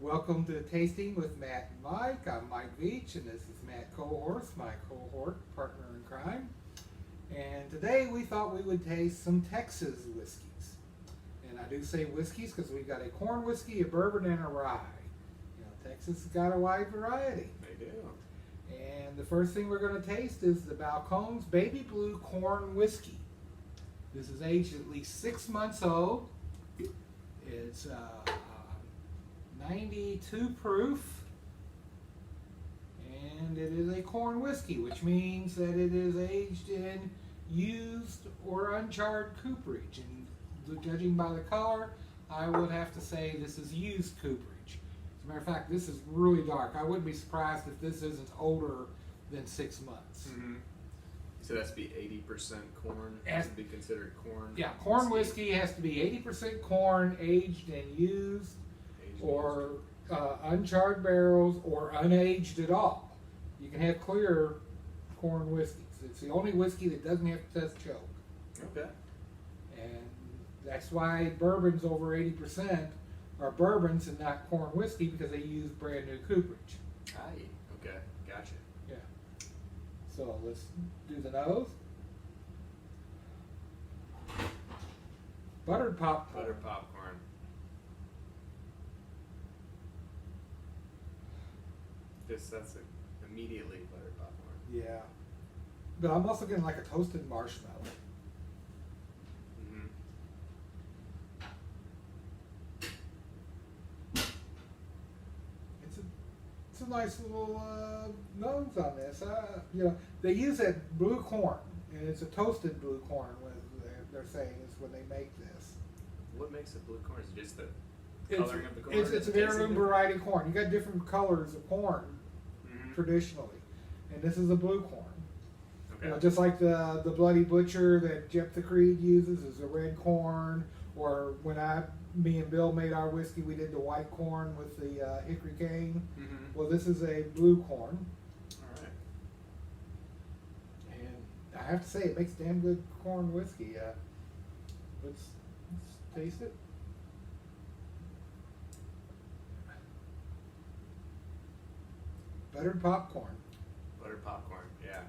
Welcome to Tasting with Matt and Mike. I'm Mike Veach, and this is Matt Kohorst, my cohort partner in crime. And today we thought we would taste some Texas whiskeys. And I do say whiskeys because we've got a corn whiskey, a bourbon, and a rye. You know, Texas has got a wide variety. They do. And the first thing we're going to taste is the Balcones Baby Blue Corn Whiskey. This is aged at least 6 months old. It's 92 proof, and it is a corn whiskey, which means that it is aged in used or uncharred cooperage. And judging by the color, I would have to say this is used cooperage. As a matter of fact, this is really dark. I wouldn't be surprised if this isn't older than 6 months. Mm-hmm. So that's to be 80% corn. Has to be considered corn. Yeah, corn whiskey has to be 80% corn, aged and used, Aged or uncharred barrels, or unaged at all. You can have clear corn whiskeys. It's the only whiskey that doesn't have to test choke. Okay. And that's why bourbons over 80% are bourbons and not corn whiskey, because they use brand new cooperage. Aye. Okay. Gotcha. Yeah. So let's do the nose. Buttered popcorn. Butter popcorn. That's immediately butter popcorn. Yeah. But I'm also getting like a toasted marshmallow. Mm-hmm. It's a nice little nose on this. You know, they use that blue corn, and it's a toasted blue corn. They're saying is when they make this. What makes it blue corn? Is it just the It's, coloring of the corn? it's an heirloom variety corn. You got different colors of corn traditionally, and this is a blue corn. Okay. You know, just like the Bloody Butcher that Jephthah Creed uses is a red corn, or when me and Bill made our whiskey, we did the white corn with the hickory cane. Mm-hmm. Well, this is a blue corn, All right. and I have to say it makes damn good corn whiskey. Let's taste it. Buttered popcorn. Buttered popcorn. Yeah.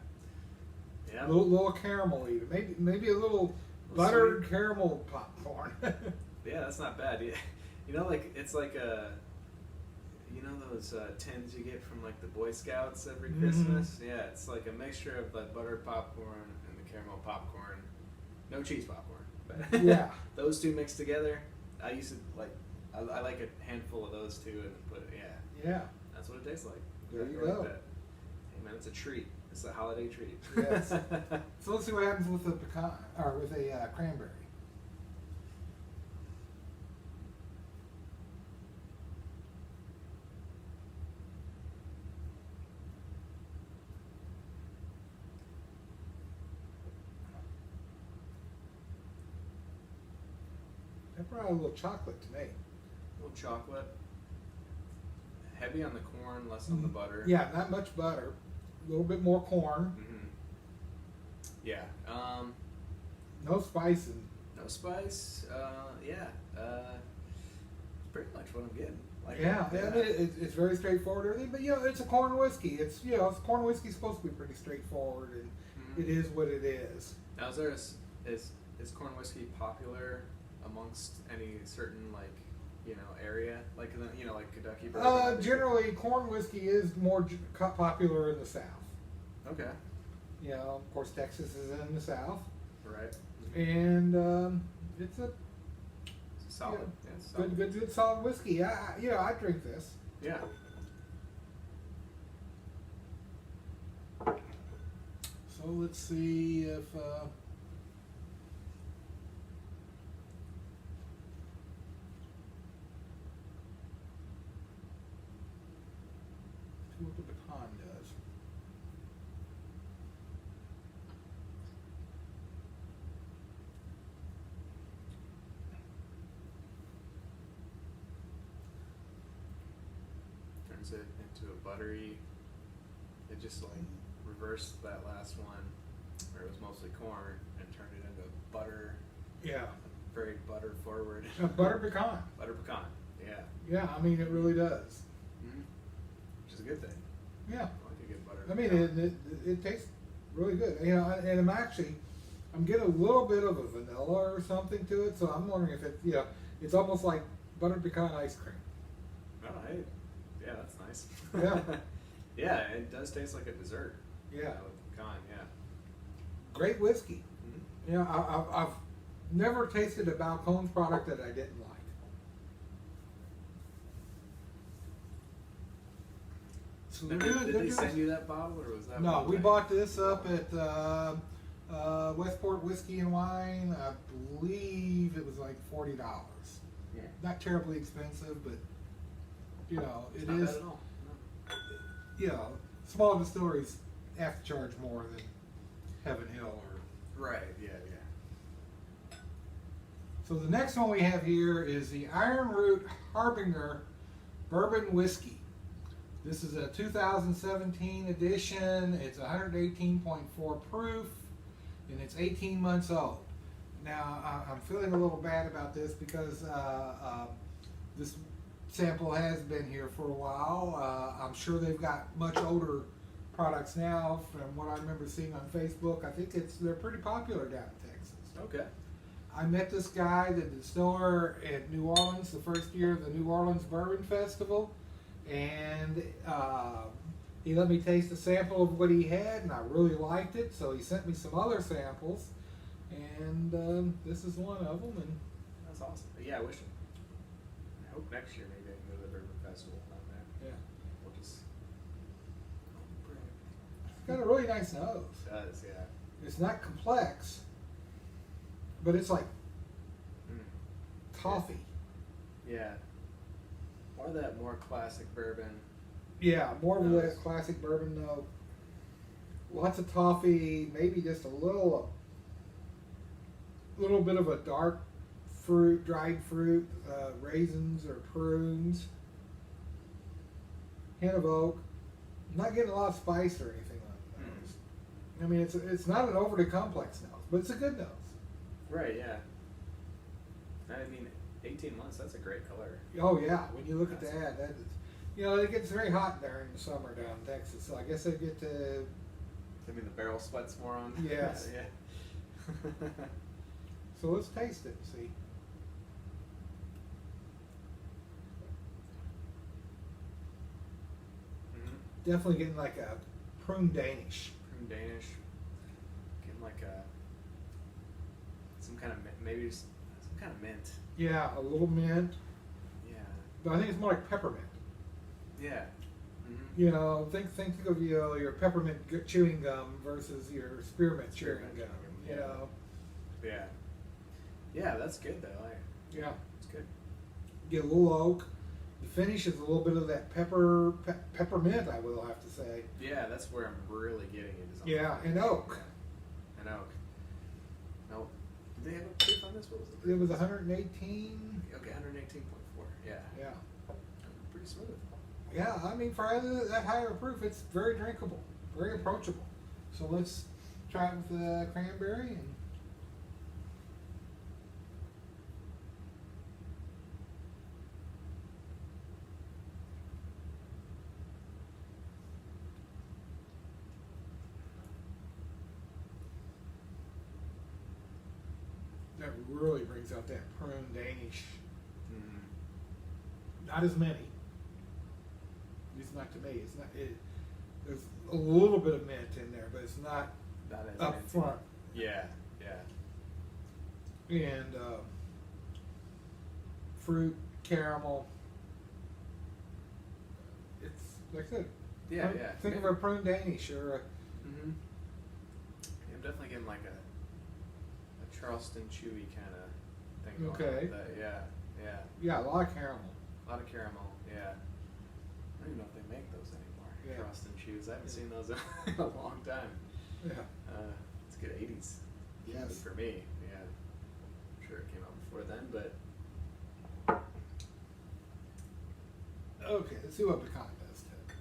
Yeah. Little caramel even. Maybe a little buttered caramel popcorn. Yeah, that's not bad. Yeah. You know, like it's like you know those tins you get from like the Boy Scouts every Christmas? Yeah, it's like a mixture of the buttered popcorn and the caramel popcorn. No cheese popcorn. But Yeah. those two mixed together. I used to like, I like a handful of those two and put it, Yeah. that's what it tastes like. There you Exactly like go. that. Hey man, it's a treat. It's a holiday treat. Yes. So let's see what happens with the pecan, or with a cranberry. That brought a little chocolate to me. A little chocolate. Heavy on the corn, less on the butter. Yeah, not much butter. A little bit more corn. Mm-hmm. Yeah. No spice. And No spice. Yeah. Pretty much what I'm getting. Like, yeah, I mean, it's very straightforward. Everything, but you know, it's a corn whiskey. It's corn whiskey's supposed to be pretty straightforward, and Mhm. it is what it is. Now, is corn whiskey popular amongst any certain area, like like Kentucky bourbon? Generally, corn whiskey is more popular in the South. Okay. You know, of course, Texas is in the South, Right. and it's a It's solid. Yeah. Yeah, it's solid. good solid whiskey. I drink this. Yeah. So let's see if see what the pecan does. Turns it into a buttery. It just like reversed that last one, where it was mostly corn, and turned it into butter. Yeah. Very butter forward. Butter pecan. Butter pecan. Yeah. Yeah, I mean, it really does. Mm-hmm. Which is a good thing. Yeah. I like a good butter. I mean, it tastes really good. You know, and I'm getting a little bit of a vanilla or something to it, so I'm wondering if it's almost like buttered pecan ice cream. Oh, hey. Yeah, that's nice. Yeah. Yeah, it does taste like a dessert. Yeah. With pecan, yeah. Great whiskey. Mm-hmm. You know, I've never tasted a Balcones product that I didn't like. So Did they send you that bottle, or was that? No, we bought this up at Westport Whiskey and Wine. I believe it was like $40. Yeah. Not terribly expensive, but you know, It's it not is. bad at all. No. You know, small distilleries have to charge more than Heaven Hill or. Right. Yeah. Yeah. So the next one we have here is the Ironroot Harbinger Bourbon Whiskey. This is a 2017 edition. It's 118.4 proof, and it's 18 months old. Now, I'm feeling a little bad about this because this sample has been here for a while. I'm sure they've got much older products now. From what I remember seeing on Facebook, I think they're pretty popular down in Texas. Okay. I met this guy, the distiller at New Orleans, the first year of the New Orleans Bourbon Festival, and he let me taste a sample of what he had, and I really liked it, so he sent me some other samples, and this is one of them. And That's awesome. But yeah, I hope next year maybe I can go to the Bourbon Festival down there. yeah, We'll just. it's got a really nice nose. It does, yeah. It's not complex, but it's like toffee. Yeah. Or that more classic bourbon. Yeah, more of a Nose. classic bourbon note. Lots of toffee, maybe just a little bit of a dark fruit, dried fruit, raisins or prunes. Hint of oak. I'm not getting a lot of spice or anything like that. I mean, it's not an overly complex nose, but it's a good nose. Right, yeah. I mean, 18 months, that's a great color. Oh yeah, when you look at that is, you know, it gets very hot there in the summer down in Texas, so I guess they get to. I mean, the barrel sweats more on. Yes. Yeah. So let's taste it and see. Definitely getting like a prune Danish. Prune Danish. Getting like some kind of maybe just some kind of mint. Yeah, a little mint, Yeah. but I think it's more like peppermint. Yeah. Mm-hmm. You know, think of your peppermint chewing gum versus your spearmint chewing Spearmint gum. chewing gum, You yeah. know, Yeah. Yeah, that's good though. yeah, It's good. get a little oak. The finish is a little bit of that peppermint, I will have to say. Yeah, that's where I'm really getting it. Is on Yeah, the and oak. Yeah. And oak. No. Did they have a proof on this? What was it? It was 118. Okay, 118.4. Yeah. Yeah. Pretty smooth. Yeah, I mean, for that higher proof, it's very drinkable, very approachable. So let's try it with the cranberry. And that really brings out that prune Danish. Mm-hmm. Not as many. At least not to me. It's not. There's a little bit of mint in there, but it's not That is up minty. front. Yeah, yeah. And fruit, caramel. It's like I said. Yeah, yeah. Think of a prune Danish or a. Mm-hmm. Yeah, I'm definitely getting like a Charleston chewy kind of thing going on Okay. with that. Yeah, yeah. Yeah, a lot of caramel. A lot of caramel. Yeah. I don't even know if they make those anymore. Yeah. Charleston chews. I haven't seen those in a long time. Yeah. It's good 80s. Yes. For me, yeah. I'm sure it came out before then, but Okay, let's see what pecan does to it.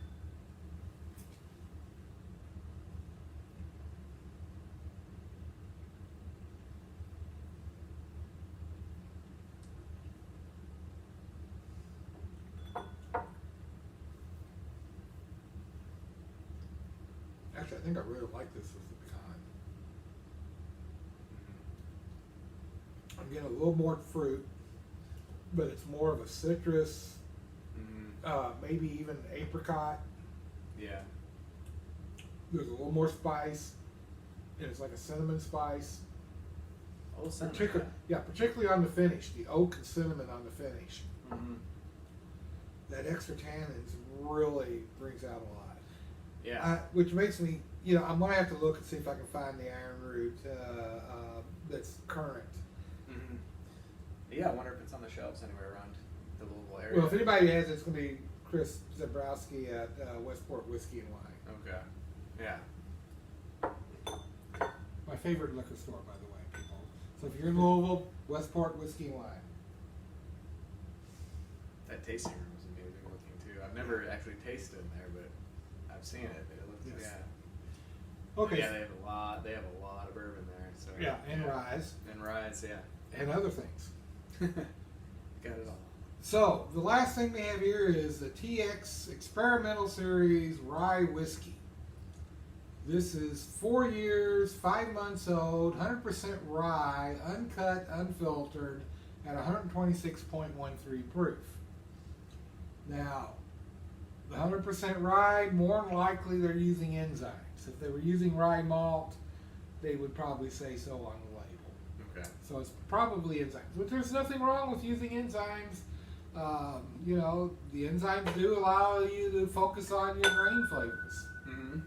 Actually, I think I really like this with the pecan. I'm getting a little more fruit, but it's more of a citrus, maybe even apricot. Yeah. There's a little more spice, and it's like a cinnamon spice. Oh, cinnamon. Particularly on the finish, the oak and cinnamon on the finish. Mm-hmm. That extra tannins really brings out a lot. Yeah. Which makes me, I'm gonna have to look and see if I can find the Ironroot that's current. Mm-hmm. Yeah, I wonder if it's on the shelves anywhere around the Louisville area. Well, if anybody has it, it's gonna be Chris Zabrowski at Westport Whiskey and Wine. Okay. Yeah. My favorite liquor store, by the way, people. So if you're in Louisville, Westport Whiskey and Wine. That tasting room was amazing looking too. I've never actually tasted in there, but I've seen it. It looks Okay. Yeah, they have a lot. They have a lot of bourbon there. So and ryes. And ryes, yeah. And other things. Got it all. So the last thing they have here is the TX Experimental Series Rye Whiskey. This is 4 years, 5 months old, 100% rye, uncut, unfiltered, at 126.13 proof. Now, the 100% rye, more than likely they're using enzymes. If they were using rye malt, they would probably say so on the label. Okay. So it's probably enzymes. But there's nothing wrong with using enzymes. The enzymes do allow you to focus on your grain flavors. Mm-hmm.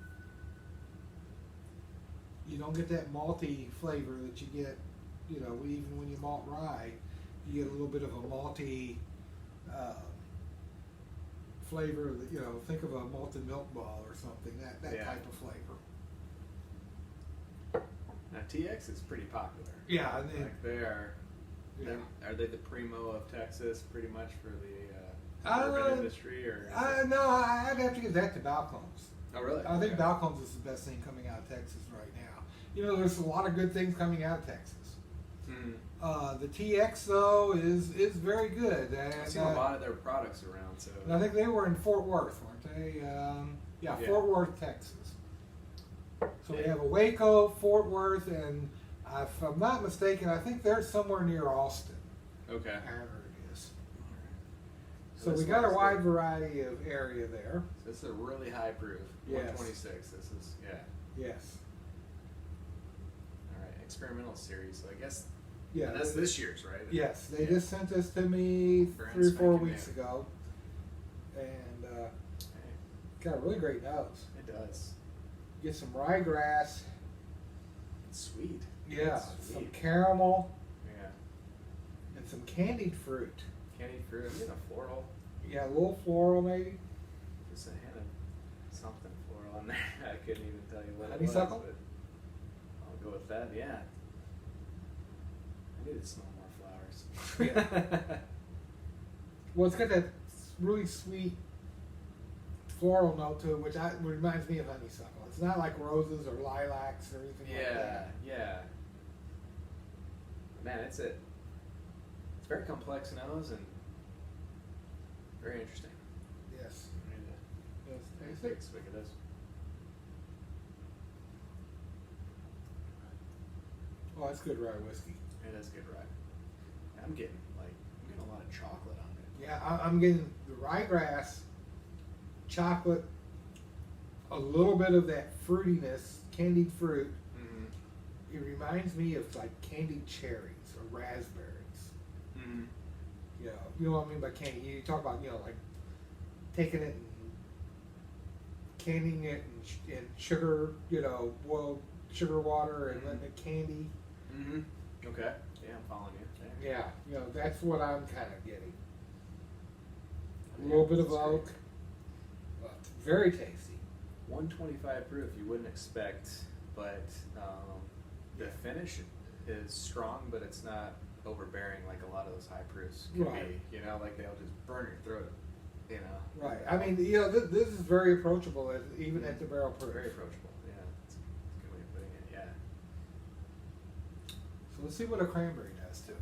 You don't get that malty flavor that you get, even when you malt rye, you get a little bit of a malty flavor that, think of a malted milk ball or something, that type of flavor. Now TX is pretty popular. Yeah. And they are. Yeah. Are they the primo of Texas, pretty much for the bourbon industry, or? No, I'd have to give that to Balcones. Oh, really? I think Balcones is the best thing coming out of Texas right now. There's a lot of good things coming out of Texas. Mm-hmm. The TX though is very good. And, I've seen a lot of their products around. So. And I think they were in Fort Worth, weren't they? Fort Worth, Texas. So we have a Waco, Fort Worth, and if I'm not mistaken, I think they're somewhere near Austin. Okay. Ironroot is. So So we got a wide variety of area there. So this is a really high proof. Yes. 126. This is Yes. All right, experimental series. So I guess. Yeah. And that's this year's, right? Yes, they just sent this to me Brand 3 or 4 spanking weeks new. ago, and Hey, got a really great nose. it does. Get some ryegrass. It's sweet. Yeah, It's some sweet. caramel Yeah. and some candied fruit. Candied fruit. I'm getting a floral. Yeah, a little floral maybe. Just a hint of something floral on there. I couldn't even tell you what it Honeysuckle? was, but I'll go with that. Yeah. I need to smell more flowers. Well, it's got that really sweet floral note to it, which reminds me of honeysuckle. It's not like roses or lilacs or anything like that. Yeah. Man, it's very complex nose and very interesting. Yes. I need to Yes, taste take it. a swig of this. Oh, that's good rye whiskey. It is good, right? I'm getting a lot of chocolate on it. Yeah, I'm getting the ryegrass, chocolate, a little bit of that fruitiness, candied fruit. Mm-hmm. It reminds me of like candied cherries or raspberries. Mm-hmm. You know what I mean by candy. You talk about like taking it and canning it in sugar, boiled sugar water and letting it candy. Mm-hmm. Okay. Yeah, I'm following you. Yeah, that's what I'm kind of getting. A little bit of That's oak. great. Very tasty. 125 proof, you wouldn't expect, but the finish is strong, but it's not overbearing like a lot of those high proofs can Right. be. Like they'll just burn your throat. Right. I mean, this is very approachable, even at the barrel proof. Very approachable. Yeah, it's a good way of putting it. Yeah. So let's see what a cranberry does to it.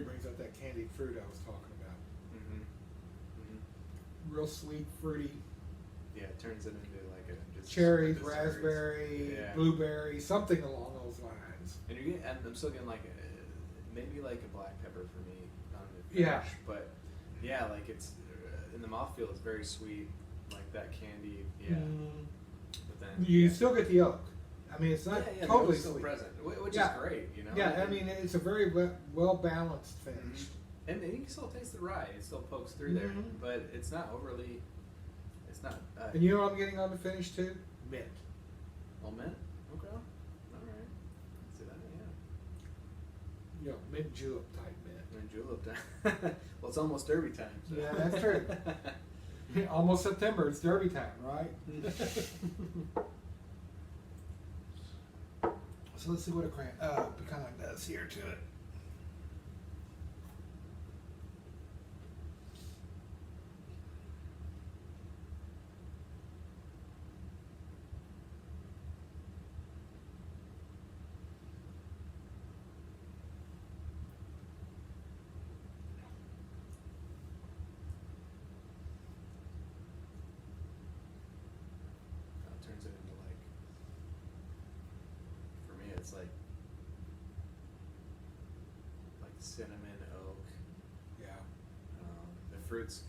brings out that candied fruit I was talking about. Mm-hmm. Mm-hmm. Real sweet, fruity. Yeah, it turns it into like a just Cherries, a dessert. raspberry, Yeah. blueberry, something along those lines. And you're getting, I'm still getting like maybe like a black pepper for me on the Yeah. finish, but yeah, like it's in the mouthfeel, it's very sweet, like that candy. Yeah, but then You yeah. still get the oak. I mean, it's not yeah, totally still sweet. present, which Yeah. is great, you know. Yeah, I mean, it's a very well balanced finish. Mm-hmm. And you can still taste the rye; it still pokes through there, Mhm. but it's not overly. It's not. And you know what I'm getting on the finish too? Mint. Oh, mint. Okay. All right. See that? Yeah. You know, mint julep type mint. And julep time. Well, it's almost Derby time. So. Yeah, that's true. Almost September. It's Derby time, right? So let's see what a pecan does here to it. It turns it into like, for me, it's like cinnamon, oak. Yeah. The fruit's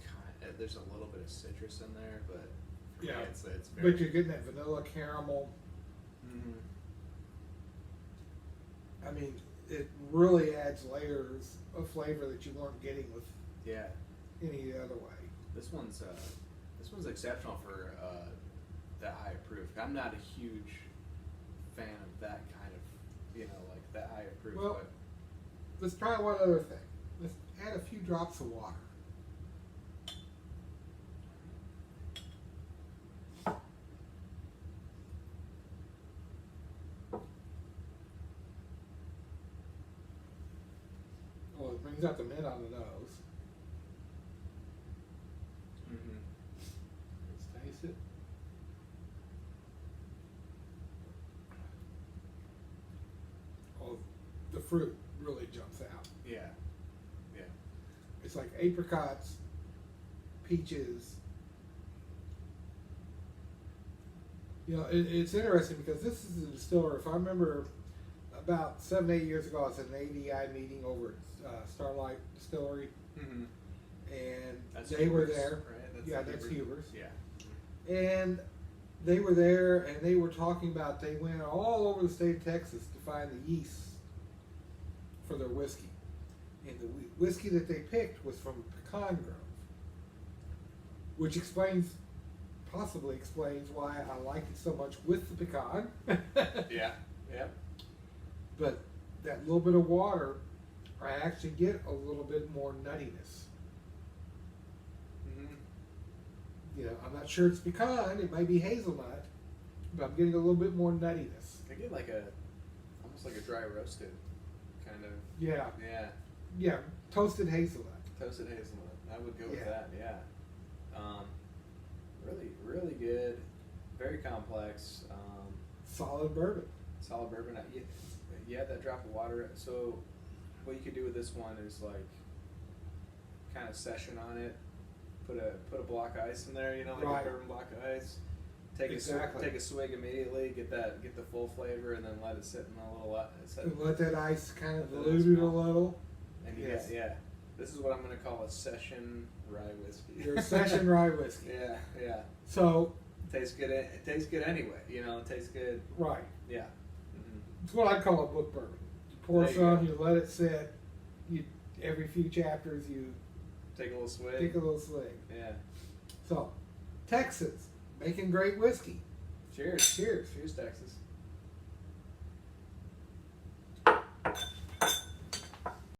there's a little bit of citrus in there, but for Yeah. me, it's very. But you're getting that vanilla caramel. Mhm. I mean, it really adds layers of flavor that you weren't getting with Yeah. any other way. This one's exceptional for that high proof. I'm not a huge fan of that kind of, like that high proof. Well, but let's try one other thing. Let's add a few drops of water. Well, it brings out the mint on the nose. Mhm. Let's taste it. Oh, the fruit really jumps out. Yeah. Yeah. It's like apricots, peaches. You know, it's interesting because this is a distiller. If I remember, about 7-8 years ago, I was at an ADI meeting over at Starlight Distillery, Mhm. and That's they were Huber's, there. right? Yeah, the that's Huber's. Huber's. Yeah. And they were there, and they were talking about they went all over the state of Texas to find the yeast for their whiskey. And the whiskey that they picked was from Pecan Grove, which possibly explains why I like it so much with the pecan. Yeah. Yeah. But that little bit of water, I actually get a little bit more nuttiness. Mhm. You know, I'm not sure it's pecan, it might be hazelnut, but I'm getting a little bit more nuttiness. I get almost like a dry roasted kind of. Yeah, Yeah. yeah, toasted hazelnut. Toasted hazelnut. I would go with Yeah. that. Yeah. Really, really good. Very complex. Solid bourbon. Solid bourbon. You add that drop of water. So, what you could do with this one is like, kind of session on it. Put a block of ice in there. You know, like Right. a bourbon block of ice. Take Exactly. take a swig immediately. Get the full flavor, and then let it sit in a little. And let that ice kind of Let that dilute ice it a melt. little. And Yes. yeah. This is what I'm gonna call a session rye whiskey. Your session rye whiskey. Yeah, yeah. So, Tastes good. It tastes good anyway. You know, it tastes good. right. Yeah. Mm-hmm. It's what I call a book bourbon. You pour There you some, go. you let it sit. Every few chapters, you Take a little swig. take a little swig. Yeah. So, Texas, making great whiskey. Cheers. Cheers. Cheers, Texas.